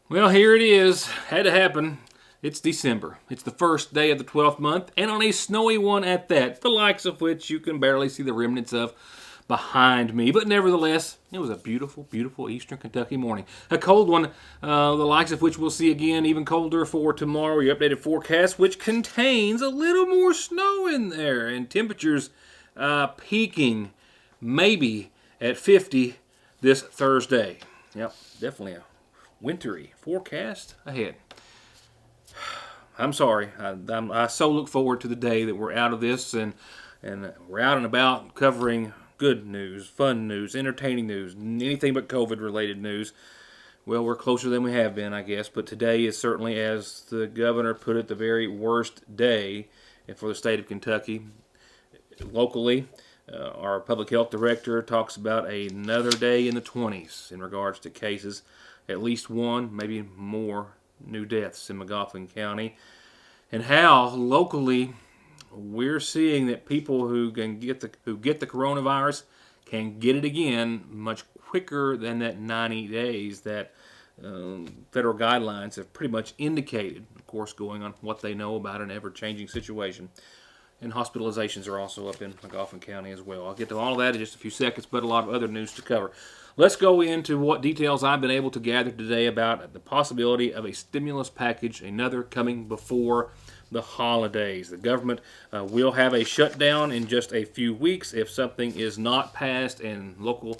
Well, here it is. Had to happen. It's December. It's the first day of the 12th month, and on a snowy one at that, the likes of which you can barely see the remnants of behind me. But nevertheless, it was a beautiful, beautiful eastern Kentucky morning. A cold one, the likes of which we'll see again, even colder for tomorrow. Your updated forecast, which contains a little more snow in there, and temperatures peaking maybe at 50 this Thursday. Yep, definitely a wintry forecast ahead. I'm sorry. I so look forward to the day that we're out of this and we're out and about covering good news, fun news, entertaining news, anything but COVID related news. Well, we're closer than we have been, I guess, but today is certainly, as the governor put it, the very worst day for the state of Kentucky. Locally, our public health director talks about another day in the 20s in regards to cases, at least one, maybe more new deaths in McGoffin County, and how locally we're seeing that people who get the coronavirus can get it again much quicker than that 90 days that federal guidelines have pretty much indicated. Of course, going on what they know about an ever-changing situation. And hospitalizations are also up in McGoffin County as well. I'll get to all of that in just a few seconds, but a lot of other news to cover. Let's go into what details I've been able to gather today about the possibility of a stimulus package, another coming before the holidays. The government will have a shutdown in just a few weeks if something is not passed, and local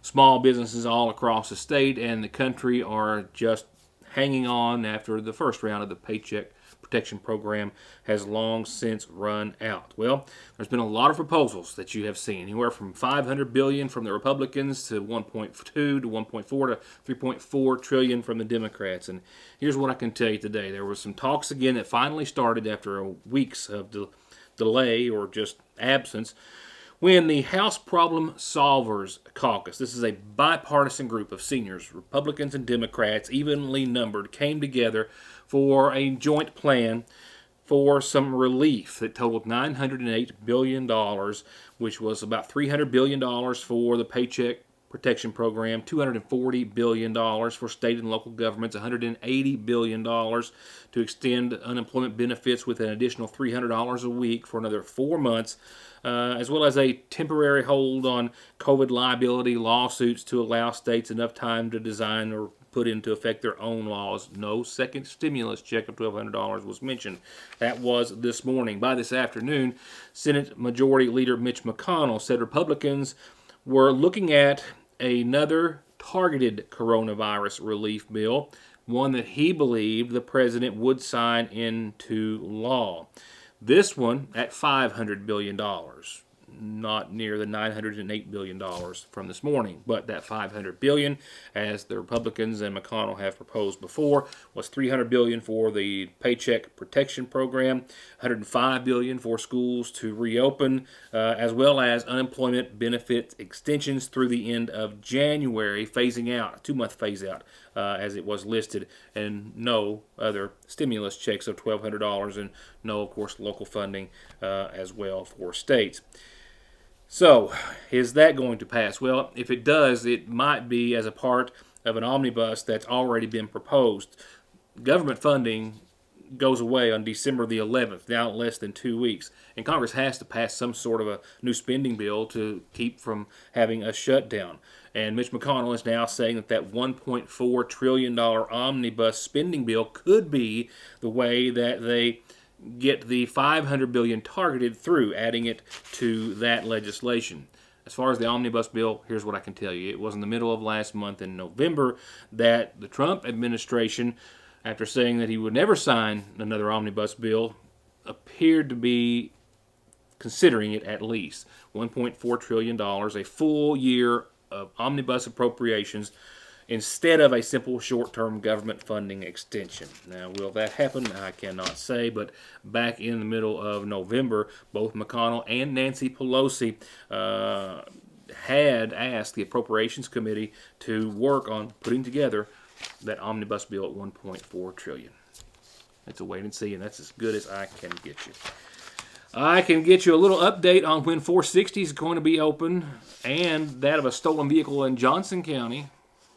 small businesses all across the state and the country are just hanging on after the first round of the Paycheck Protection Program has long since run out. Well, there's been a lot of proposals that you have seen, anywhere from $500 billion from the Republicans to 1.2 to 1.4 to 3.4 trillion from the Democrats. And here's what I can tell you today: there was some talks again that finally started after weeks of delay or just absence, when the House Problem Solvers Caucus, this is a bipartisan group of seniors, Republicans and Democrats, evenly numbered, came together for a joint plan for some relief that totaled $908 billion, which was about $300 billion for the Paycheck Protection Program, $240 billion for state and local governments, $180 billion to extend unemployment benefits with an additional $300 a week for another 4 months, as well as a temporary hold on COVID liability lawsuits to allow states enough time to design or put into effect their own laws. No second stimulus check of $1,200 was mentioned. That was this morning. By this afternoon, Senate Majority Leader Mitch McConnell said Republicans were looking at another targeted coronavirus relief bill, one that he believed the president would sign into law. This one at $500 billion, not near the $908 billion from this morning, but that $500 billion, as the Republicans and McConnell have proposed before, was $300 billion for the Paycheck Protection Program, $105 billion for schools to reopen, as well as unemployment benefit extensions through the end of January, phasing out, a 2-month phase out, as it was listed, and no other stimulus checks of $1,200, and no, of course, local funding as well for states. So, is that going to pass? Well, if it does, it might be as a part of an omnibus that's already been proposed. Government funding goes away on December the 11th, now in less than 2 weeks. And Congress has to pass some sort of a new spending bill to keep from having a shutdown. And Mitch McConnell is now saying that $1.4 trillion omnibus spending bill could be the way that they get the $500 billion targeted through, adding it to that legislation. As far as the omnibus bill, here's what I can tell you. It was in the middle of last month in November that the Trump administration, after saying that he would never sign another omnibus bill, appeared to be considering it at least. $1.4 trillion, a full year of omnibus appropriations instead of a simple short-term government funding extension. Now, will that happen? I cannot say, but back in the middle of November, both McConnell and Nancy Pelosi had asked the Appropriations Committee to work on putting together that omnibus bill at $1.4 trillion. That's a wait and see, and that's as good as I can get you. I can get you a little update on when 460 is going to be open and that of a stolen vehicle in Johnson County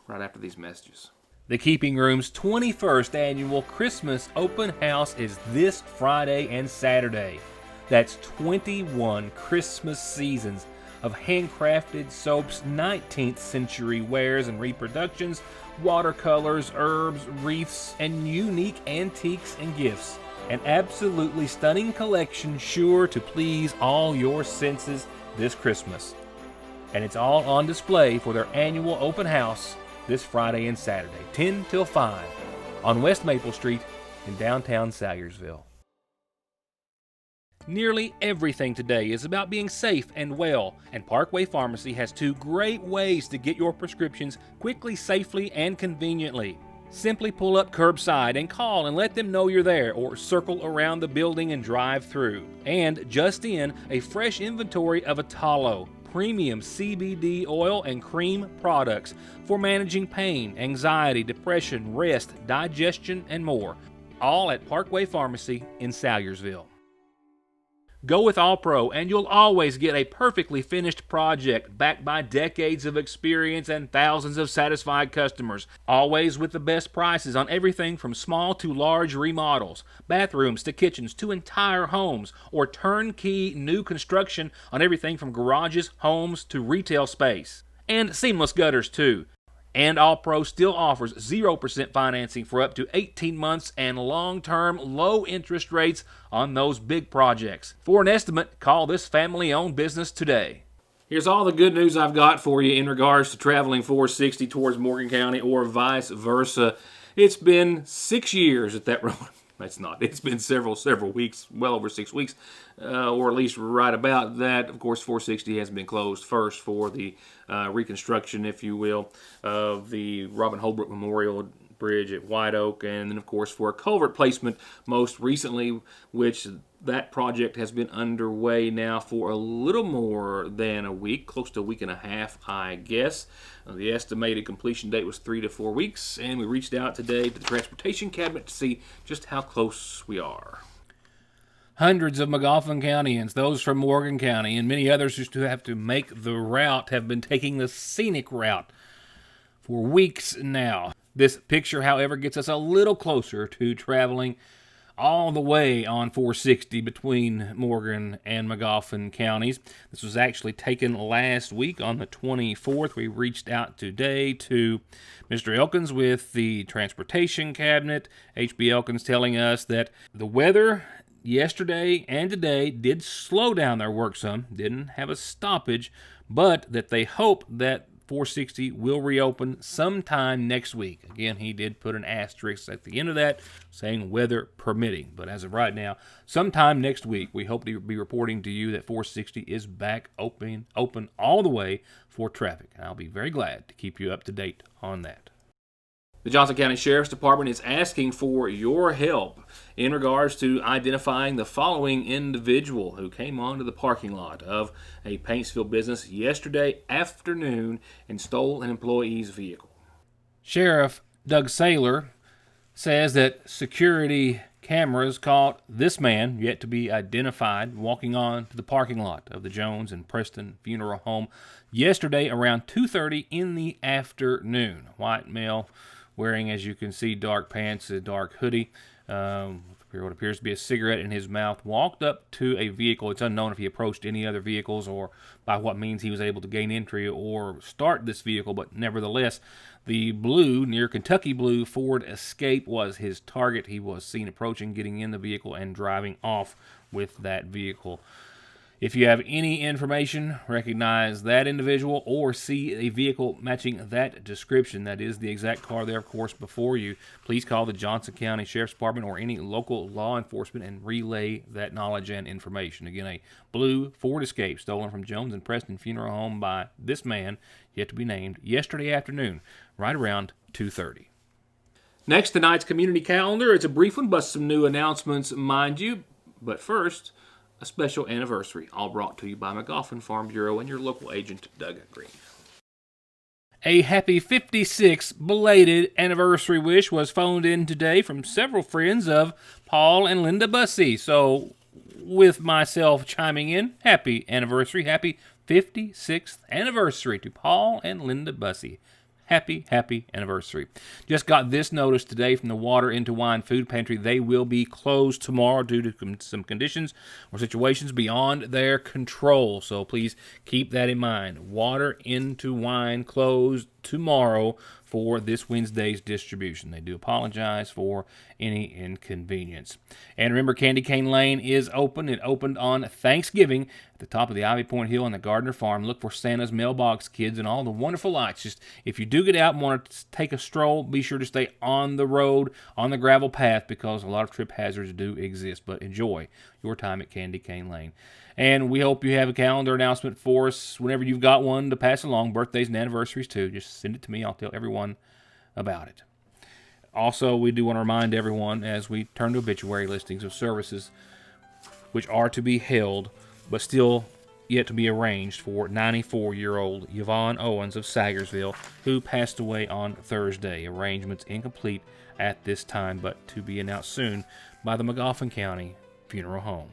right after these messages. The Keeping Room's 21st annual Christmas open house is this Friday and Saturday. That's 21 Christmas seasons of handcrafted soaps, 19th century wares and reproductions, watercolors, herbs, wreaths, and unique antiques and gifts. An absolutely stunning collection sure to please all your senses this Christmas. And it's all on display for their annual open house this Friday and Saturday, 10 till 5, on West Maple Street in downtown Salyersville. Nearly everything today is about being safe and well, and Parkway Pharmacy has 2 great ways to get your prescriptions quickly, safely, and conveniently. Simply pull up curbside and call and let them know you're there, or circle around the building and drive through. And just in, a fresh inventory of Atalo, premium CBD oil and cream products for managing pain, anxiety, depression, rest, digestion, and more. All at Parkway Pharmacy in Salyersville. Go with All Pro and you'll always get a perfectly finished project backed by decades of experience and thousands of satisfied customers. Always with the best prices on everything from small to large remodels, bathrooms to kitchens to entire homes, or turnkey new construction on everything from garages, homes to retail space. And seamless gutters too. And All Pro still offers 0% financing for up to 18 months and long-term, low-interest rates on those big projects. For an estimate, call this family-owned business today. Here's all the good news I've got for you in regards to traveling 460 towards Morgan County or vice versa. It's been 6 years at that road. That's not. It's been several weeks, well over 6 weeks, or at least right about that. Of course, 460 has been closed first for the reconstruction, if you will, of the Robin Holbrook Memorial Bridge at White Oak, and then, of course, for a culvert placement most recently, which that project has been underway now for a little more than a week, close to a week and a half, I guess. The estimated completion date was 3 to 4 weeks, and we reached out today to the Transportation Cabinet to see just how close we are. Hundreds of McGoffin Countyans, those from Morgan County, and many others who have to make the route have been taking the scenic route for weeks now. This picture, however, gets us a little closer to traveling all the way on 460 between Morgan and McGoffin counties. This was actually taken last week on the 24th. We reached out today to Mr. Elkins with the Transportation Cabinet. H.B. Elkins telling us that the weather yesterday and today did slow down their work some, didn't have a stoppage, but that they hope that 460 will reopen sometime next week. Again, he did put an asterisk at the end of that, saying weather permitting. But as of right now, sometime next week, we hope to be reporting to you that 460 is back open all the way for traffic. And I'll be very glad to keep you up to date on that. The Johnson County Sheriff's Department is asking for your help in regards to identifying the following individual who came onto the parking lot of a Paintsville business yesterday afternoon and stole an employee's vehicle. Sheriff Doug Saylor says that security cameras caught this man, yet to be identified, walking on to the parking lot of the Jones and Preston Funeral Home yesterday around 2:30 in the afternoon. White male, wearing, as you can see, dark pants, a dark hoodie, what appears to be a cigarette in his mouth, walked up to a vehicle. It's unknown if he approached any other vehicles or by what means he was able to gain entry or start this vehicle, but nevertheless, the blue, near Kentucky blue Ford Escape was his target. He was seen approaching, getting in the vehicle, and driving off with that vehicle. If you have any information, recognize that individual, or see a vehicle matching that description, that is the exact car there, of course, before you, please call the Johnson County Sheriff's Department or any local law enforcement and relay that knowledge and information. Again, a blue Ford Escape stolen from Jones and Preston Funeral Home by this man, yet to be named, yesterday afternoon, right around 2:30. Next, tonight's community calendar. It's a brief one, but some new announcements, mind you. But first, a special anniversary, all brought to you by McGoffin Farm Bureau and your local agent, Doug Green. A happy 56th belated anniversary wish was phoned in today from several friends of Paul and Linda Bussey. So, with myself chiming in, happy anniversary, happy 56th anniversary to Paul and Linda Bussey. Happy, happy anniversary. Just got this notice today from the Water into Wine Food Pantry. They will be closed tomorrow due to some conditions or situations beyond their control. So please keep that in mind. Water into Wine closed tomorrow for this Wednesday's distribution. They do apologize for any inconvenience. And remember, Candy Cane Lane is open. It opened on Thanksgiving at the top of the Ivy Point Hill on the Gardner Farm. Look for Santa's mailbox kids and all the wonderful lights. Just if you do get out and want to take a stroll, be sure to stay on the road, on the gravel path, because a lot of trip hazards do exist. But enjoy your time at Candy Cane Lane. And we hope you have a calendar announcement for us whenever you've got one to pass along, birthdays and anniversaries too. Just send it to me. I'll tell everyone about it. Also, we do want to remind everyone as we turn to obituary listings of services which are to be held but still yet to be arranged for 94-year-old Yvonne Owens of Sagersville, who passed away on Thursday. Arrangements incomplete at this time, but to be announced soon by the Magoffin County Funeral Home.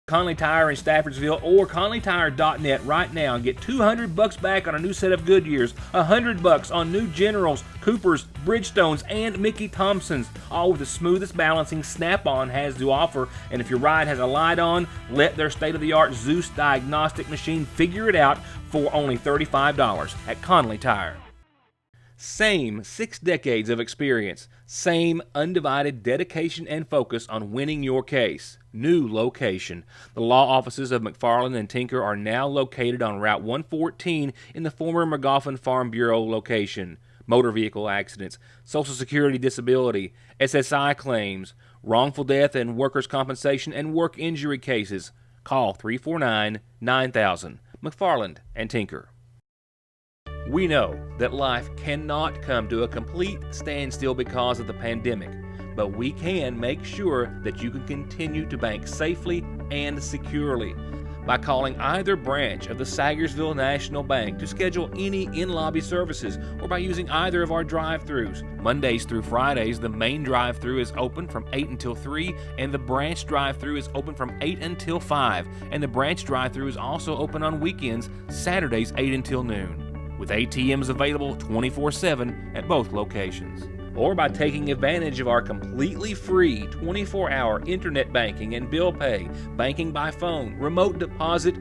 Conley Tire in Staffordsville or ConleyTire.net right now and get $200 back on a new set of Goodyears, $100 on new Generals, Coopers, Bridgestones, and Mickey Thompsons, all with the smoothest balancing Snap-on has to offer. And if your ride has a light on, let their state-of-the-art Zeus diagnostic machine figure it out for only $35 at Conley Tire. Same 6 decades of experience, same undivided dedication and focus on winning your case. New location. The law offices of McFarland and Tinker are now located on Route 114 in the former Magoffin Farm Bureau location. Motor vehicle accidents, Social Security disability, SSI claims, wrongful death and workers' compensation and work injury cases. Call 349-9000. McFarland and Tinker. We know that life cannot come to a complete standstill because of the pandemic, but we can make sure that you can continue to bank safely and securely by calling either branch of the Sagersville National Bank to schedule any in-lobby services or by using either of our drive-thrus. Mondays through Fridays, the main drive-thru is open from 8 until 3, and the branch drive-thru is open from 8 until 5, and the branch drive-thru is also open on weekends, Saturdays 8 until noon, with ATMs available 24/7 at both locations. Or by taking advantage of our completely free 24-hour internet banking and bill pay, banking by phone, remote deposit,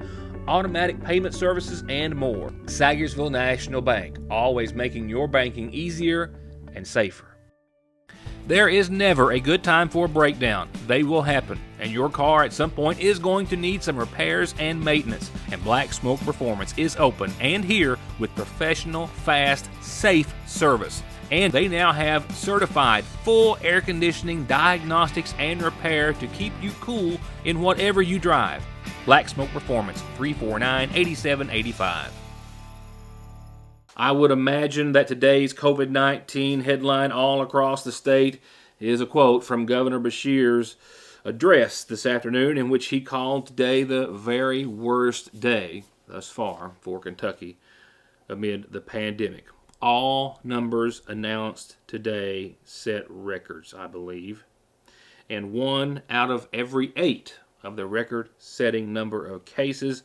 automatic payment services, and more. Sagersville National Bank, always making your banking easier and safer. There is never a good time for a breakdown. They will happen, and your car at some point is going to need some repairs and maintenance. And Black Smoke Performance is open and here with professional, fast, safe service. And they now have certified full air conditioning, diagnostics, and repair to keep you cool in whatever you drive. Black Smoke Performance, 349-8785. I would imagine that today's COVID-19 headline all across the state is a quote from Governor Beshear's address this afternoon, in which he called today the very worst day thus far for Kentucky amid the pandemic. All numbers announced today set records, I believe, and 1 out of every 8 of the record-setting number of cases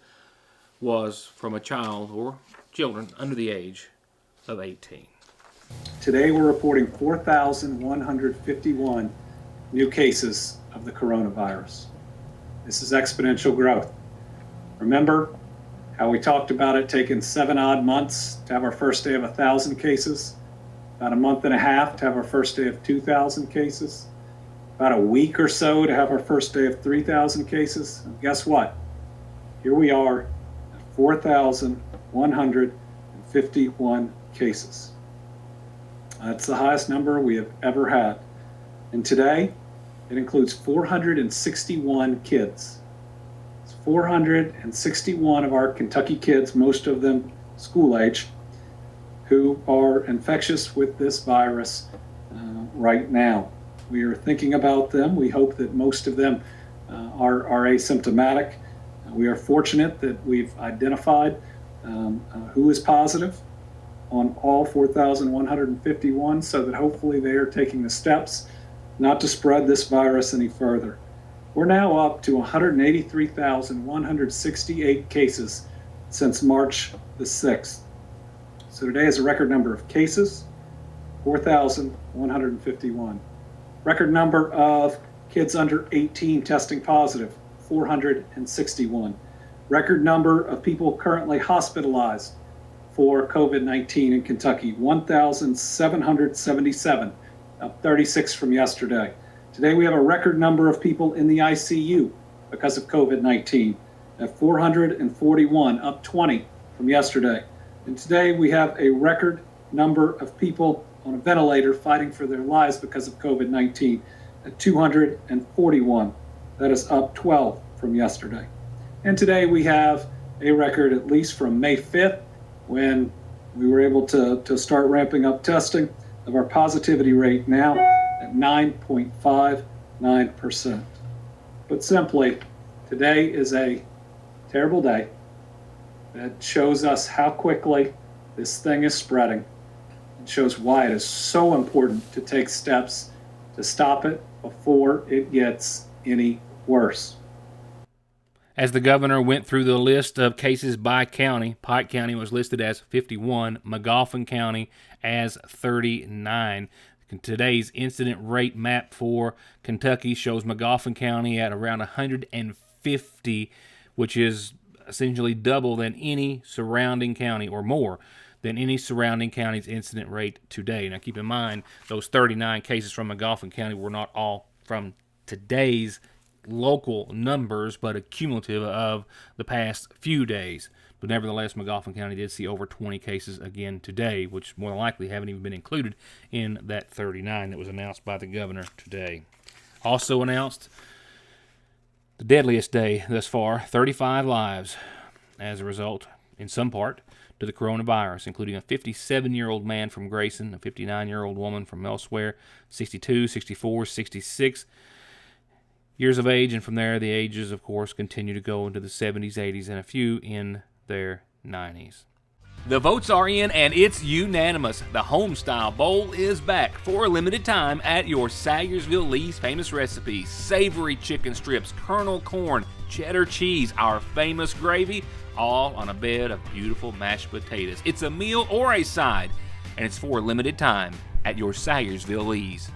was from a child or children under the age of 18. Today we're reporting 4,151 new cases of the coronavirus. This is exponential growth. Remember how we talked about it taking 7 odd months to have our first day of 1,000 cases, about a month and a half to have our first day of 2,000 cases, about a week or so to have our first day of 3,000 cases. And guess what? Here we are at 4,151 cases. That's the highest number we have ever had. And today, it includes 461 kids. It's 461 of our Kentucky kids, most of them school age, who are infectious with this virus right now. We are thinking about them. We hope that most of them are asymptomatic. We are fortunate that we've identified who is positive on all 4,151, so that hopefully they are taking the steps not to spread this virus any further. We're now up to 183,168 cases since March the 6th. So today is a record number of cases, 4,151. Record number of kids under 18 testing positive, 461. Record number of people currently hospitalized for COVID-19 in Kentucky, 1,777, up 36 from yesterday. Today we have a record number of people in the ICU because of COVID-19 at 441, up 20 from yesterday. And today we have a record number of people on a ventilator fighting for their lives because of COVID-19 at 241. That is up 12 from yesterday. And today we have a record, at least from May 5th, when we were able to start ramping up testing, of our positivity rate now at 9.59%. But simply, today is a terrible day that shows us how quickly this thing is spreading. It shows why it is so important to take steps to stop it before it gets any worse. As the governor went through the list of cases by county, Pike County was listed as 51, Magoffin County as 39. Today's incident rate map for Kentucky shows Magoffin County at around 150, which is essentially double than any surrounding county, or more than any surrounding county's incident rate today. Now keep in mind, those 39 cases from Magoffin County were not all from today's local numbers, but a cumulative of the past few days. But nevertheless, Magoffin County did see over 20 cases again today, which more than likely haven't even been included in that 39 that was announced by the governor today. Also announced, the deadliest day thus far, 35 lives as a result, in some part, to the coronavirus, including a 57-year-old man from Grayson, a 59-year-old woman from elsewhere, 62, 64, 66 years of age, and from there the ages, of course, continue to go into the 70s, 80s, and a few in their 90s. The votes are in, and it's unanimous. The Homestyle Bowl is back for a limited time at your Sayersville Lee's famous recipes. Savory chicken strips, kernel corn, cheddar cheese, our famous gravy, all on a bed of beautiful mashed potatoes. It's a meal or a side, and it's for a limited time at your Sayersville Lee's.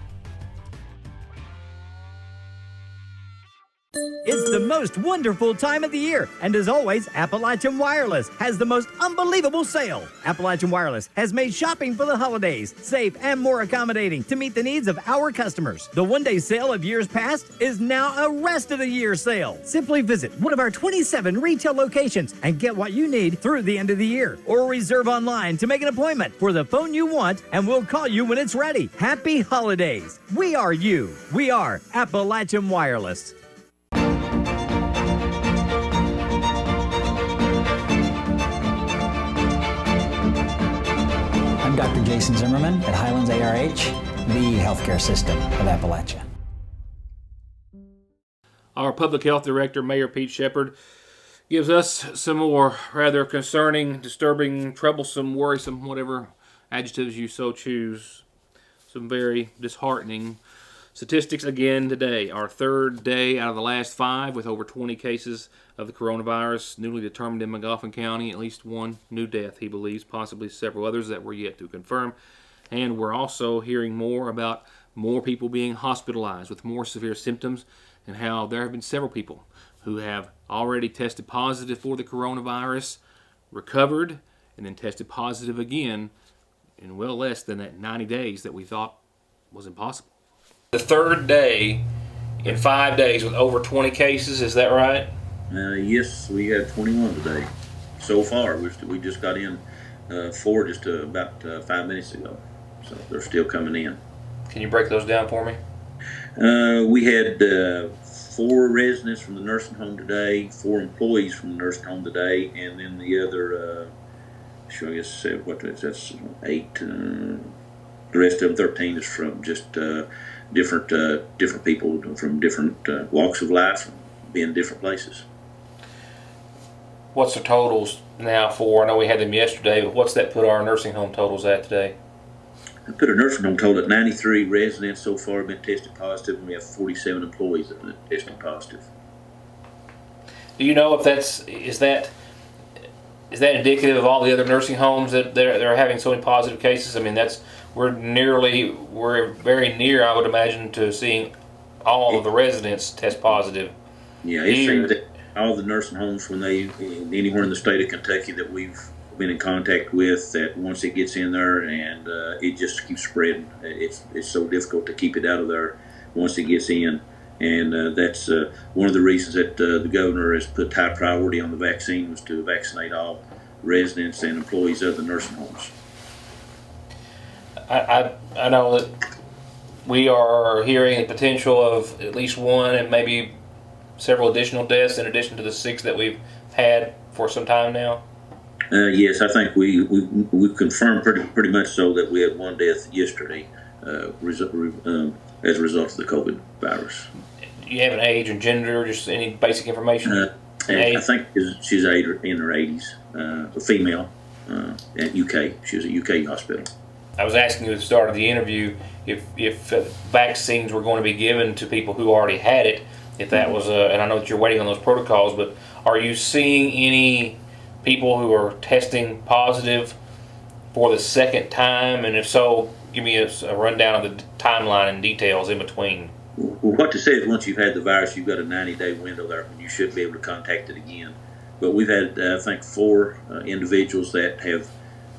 It's the most wonderful time of the year, and as always, Appalachian Wireless has the most unbelievable sale. Appalachian Wireless has made shopping for the holidays safe and more accommodating to meet the needs of our customers. The one-day sale of years past is now a rest of the year sale. Simply visit one of our 27 retail locations and get what you need through the end of the year, or reserve online to make an appointment for the phone you want, and we'll call you when it's ready. Happy holidays. We are you. We are Appalachian Wireless. I'm Dr. Jason Zimmerman at Highlands ARH, the healthcare system of Appalachia. Our Public Health Director, Mayor Pete Shepard, gives us some more rather concerning, disturbing, troublesome, worrisome, whatever adjectives you so choose, some very disheartening statistics again today. Our third day out of the last 5 with over 20 cases of the coronavirus newly determined in Magoffin County. At least one new death, he believes, possibly several others that we're yet to confirm. And we're also hearing more about more people being hospitalized with more severe symptoms, and how there have been several people who have already tested positive for the coronavirus, recovered, and then tested positive again in well less than that 90 days that we thought was impossible. The third day in 5 days with over 20 cases, is that right? Yes, we had 21 today so far. We just got in 4 just about 5 minutes ago, so they're still coming in. Can you break those down for me? We had 4 residents from the nursing home today, 4 employees from the nursing home today, and then the other, that's 8. The rest of them, 13, is from just different people from different walks of life, being different places. What's the totals now for? I know we had them yesterday, but what's that put our nursing home totals at today? I put a nursing home total at 93 residents so far have been tested positive, and we have 47 employees that have been tested positive. Do you know if is that Is that indicative of all the other nursing homes that they're having so many positive cases? I mean, we're very near, I would imagine, to seeing all of the residents test positive. Yeah, it seems that all the nursing homes, when they anywhere in the state of Kentucky that we've been in contact with, that once it gets in there and it just keeps spreading. It's so difficult to keep it out of there once it gets in, and that's one of the reasons that the governor has put high priority on the vaccine, was to vaccinate all residents and employees of the nursing homes. I know that we are hearing the potential of at least one and maybe several additional deaths in addition to the 6 that we've had for some time now. Yes, I think we confirmed pretty much so that we had 1 death yesterday as a result of the COVID virus. Do you have an age and gender, just any basic information? I think she's in her 80s, a female at UK. She was at UK hospital. I was asking you at the start of the interview if vaccines were going to be given to people who already had it, if that was and I know that you're waiting on those protocols, but are you seeing any people who are testing positive for the second time? And if so, give me a rundown of the timeline and details in between. Well, what to say is once you've had the virus, you've got a 90-day window there when you should be able to contact it again. But we've had, I think, 4 individuals that have,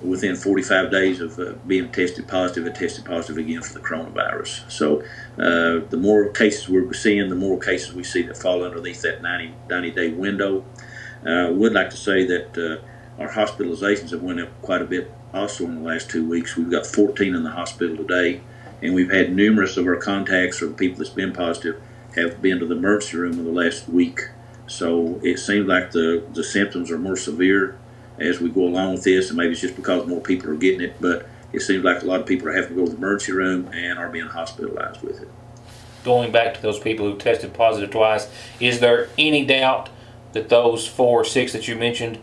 within 45 days of being tested positive, and tested positive again for the coronavirus. So the more cases we're seeing, the more cases we see that fall underneath that 90-day window. I would like to say that our hospitalizations have went up quite a bit also in the last 2 weeks. We've got 14 in the hospital today, and we've had numerous of our contacts or people that's been positive have been to the emergency room in the last week. So it seems like the symptoms are more severe as we go along with this, and maybe it's just because more people are getting it, but it seems like a lot of people are having to go to the emergency room and are being hospitalized with it. Going back to those people who tested positive twice, is there any doubt that those 4 or 6 that you mentioned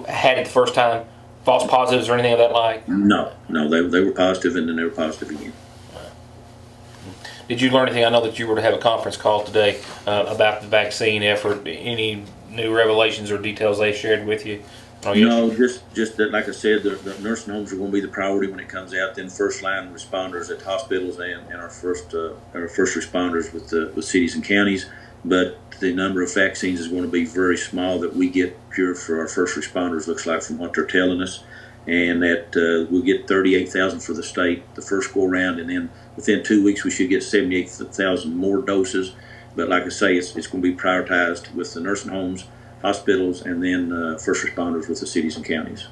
had it the first time, false positives or anything of that like? No, they were positive, and then they were positive again. Did you learn anything? I know that you were to have a conference call today about the vaccine effort. Any new revelations or details they shared with you? No, just that, like I said, the nursing homes are going to be the priority when it comes out. Then first line responders at hospitals and our first responders with cities and counties. But the number of vaccines is going to be very small that we get procured for our first responders, looks like, from what they're telling us. And that we'll get 38,000 for the state the first go around, and then within 2 weeks we should get 78,000 more doses. But like I say, it's going to be prioritized with the nursing homes, hospitals, and then first responders with the cities and counties.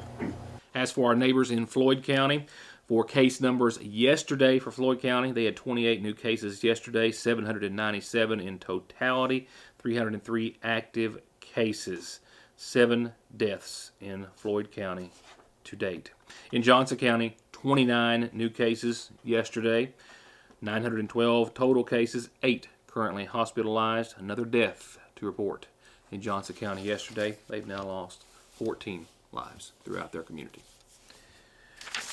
As for our neighbors in Floyd County, for case numbers yesterday for Floyd County, they had 28 new cases yesterday, 797 in totality, 303 active cases, 7 deaths in Floyd County to date. In Johnson County, 29 new cases yesterday, 912 total cases, 8 currently hospitalized, another death to report in Johnson County yesterday. They've now lost 14 lives throughout their community.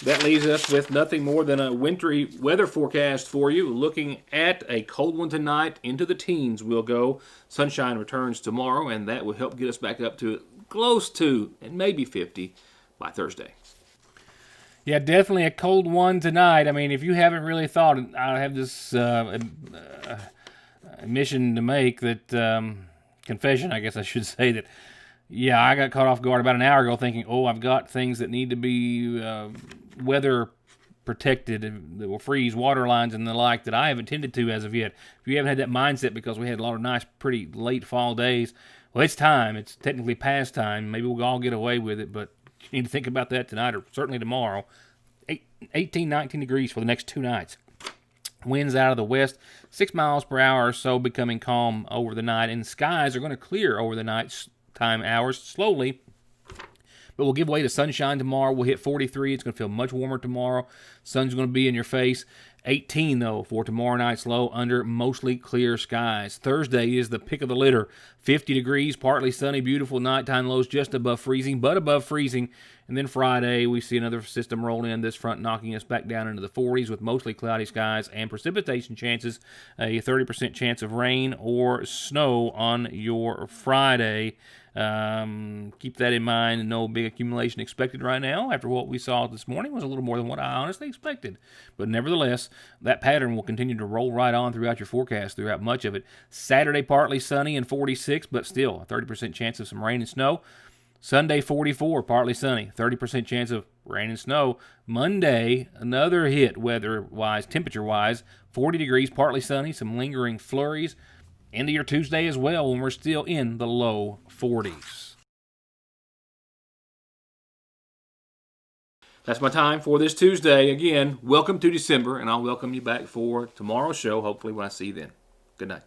That leaves us with nothing more than a wintry weather forecast for you. Looking at a cold one tonight, into the teens we'll go. Sunshine returns tomorrow, and that will help get us back up to close to and maybe 50 by Thursday. Yeah, definitely a cold one tonight. I mean, if you haven't really thought, I have this admission to make that, confession, I guess I should say, that, yeah, I got caught off guard about an hour ago thinking, I've got things that need to be weather protected that will freeze, water lines and the like, that I haven't tended to as of yet. If you haven't had that mindset because we had a lot of nice, pretty late fall days, well, it's time. It's technically past time. Maybe we'll all get away with it, but you need to think about that tonight or certainly tomorrow. 18, 19 degrees for the next 2 nights. Winds out of the west, 6 miles per hour or so, becoming calm over the night, and skies are going to clear over the nighttime hours slowly. But we'll give way to sunshine tomorrow. We'll hit 43. It's going to feel much warmer tomorrow. Sun's going to be in your face. 18, though, for tomorrow night's low under mostly clear skies. Thursday is the pick of the litter. 50 degrees, partly sunny, beautiful nighttime lows just above freezing, but above freezing. And then Friday, we see another system roll in, this front knocking us back down into the 40s with mostly cloudy skies and precipitation chances, a 30% chance of rain or snow on your Friday. Keep that in mind, and no big accumulation expected right now. After what we saw this morning was a little more than what I honestly expected. But nevertheless, that pattern will continue to roll right on throughout your forecast, throughout much of it. Saturday, partly sunny and 46, but still a 30% chance of some rain and snow. Sunday, 44, partly sunny, 30% chance of rain and snow. Monday, another hit weather-wise, temperature-wise, 40 degrees, partly sunny, some lingering flurries. Into your Tuesday as well, when we're still in the low 40s. That's my time for this Tuesday. Again, welcome to December, and I'll welcome you back for tomorrow's show, hopefully when I see you then. Good night.